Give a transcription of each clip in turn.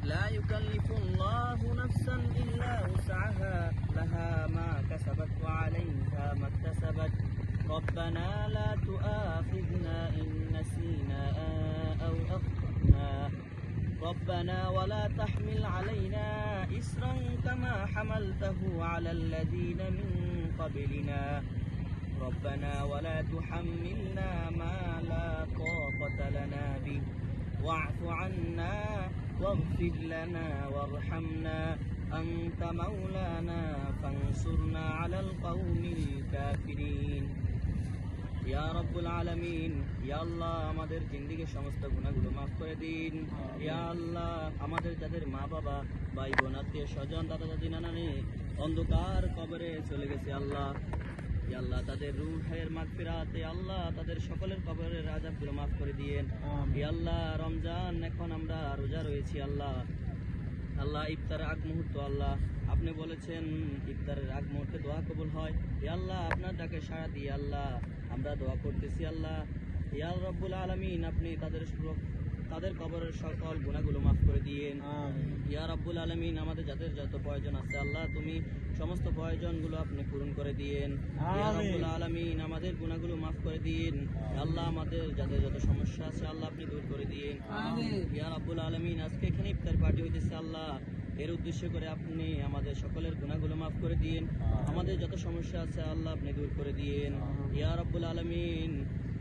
لا يكلف الله نفسا إلا وسعها لها ما كسبت وعليها ما اكتسبت ربنا لا تؤاخذنا إن نسينا أو أخطأنا ربنا ولا تحمل علينا إسرا كما حملته على الذين من قبلنا ربنا ولا تحملنا ما لا طاقة لنا به واعف عنا واغفر لنا وارحمنا أنت مولانا فانصرنا على القوم الكافرين ইয়া রব্বুল আলামিন, ইয়া আল্লাহ আমাদের জিন্দেগীর সমস্ত গুনাহগুলো মাফ করে দিন। ইয়া আল্লাহ আমাদের যাদের মা বাবা ভাই বোন আত্মীয় স্বজন দাদা দাদি নানা নানি অন্ধকার কবরে চলে গেছে আল্লাহ, ইয়া আল্লাহ তাদের রূহের মাগফিরাত, ইয়া আল্লাহ তাদের সকলের কবরের আযাবগুলো মাফ করে দিয়েন। ইয়া আল্লাহ রমজান এখন আমরা রোজা রয়েছি আল্লাহ, আল্লাহ ইফতার আগ মুহূর্ত আল্লাহ আপনি বলেছেন ইফতারের আগ মুহূর্তে দোয়া কবুল হয়। ইয়া আল্লাহ আপনার ডাকে সাড়া দিয়ে আল্লাহ আমরা দোয়া করতেছি আল্লাহ। ইয়া রব্বুল আলামিন আপনি তাদের কবরের সকল গুনাহগুলো মাফ করে দিয়েন। ইয়া রব্বুল আলামিন আমাদের যাদের যত প্রয়োজন আছে আল্লাহ তুমি সমস্ত প্রয়োজনগুলো আপনি পূরণ করে দিয়েন। ইয়া রব্বুল আলামিন আমাদের গুনাহগুলো মাফ করে দিন আল্লাহ, আমাদের যাদের যত সমস্যা আছে আল্লাহ আপনি দূর করে দিয়েন। ইয়া রব্বুল আলামিন আজকে এখানে ইফতার পার্টি হইতেছে আল্লাহ, এর উদ্দেশ্য করে আপনি আমাদের সকলের গুনাহগুলো মাফ করে দিন, আমাদের যত সমস্যা আছে আল্লাহ আপনি দূর করে দিন। ইয়া রব্বুল আলামিন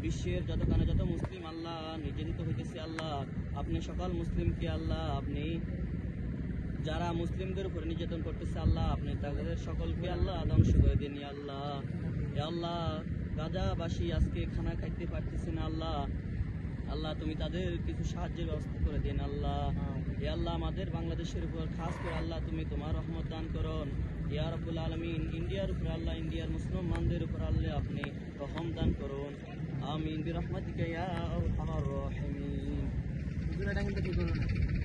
বিশ্বের যত মুসলিম আল্লাহ নির্যাতিত হইতেছে আল্লাহ আপনি সকল মুসলিমকে আল্লাহ আপনি যারা মুসলিমদের উপর নির্যাতন করতেছে আল্লাহ আপনি তাদের সকলকে আল্লাহ ধ্বংস করে দিন। ইয়া আল্লাহ, ইয়া আল্লাহ গাজাবাসী আজকে খানা খাইতে পারতেছে না আল্লাহ, আল্লাহ তুমি তাদের কিছু সাহায্যের ব্যবস্থা করে দিন আল্লাহ। ইয়া আল্লাহ আমাদের বাংলাদেশের উপর খাস করে আল্লাহ তুমি তোমার রহমত দান করুন। ইয়া রব্বুল আলামিন ইন্ডিয়ার উপর আল্লাহ ইন্ডিয়ার মুসলমানদের উপর আল্লাহ আপনি রহম দান করুন। আমিন বিরহমাতিকা ইয়া আরহামার রাহিমিন।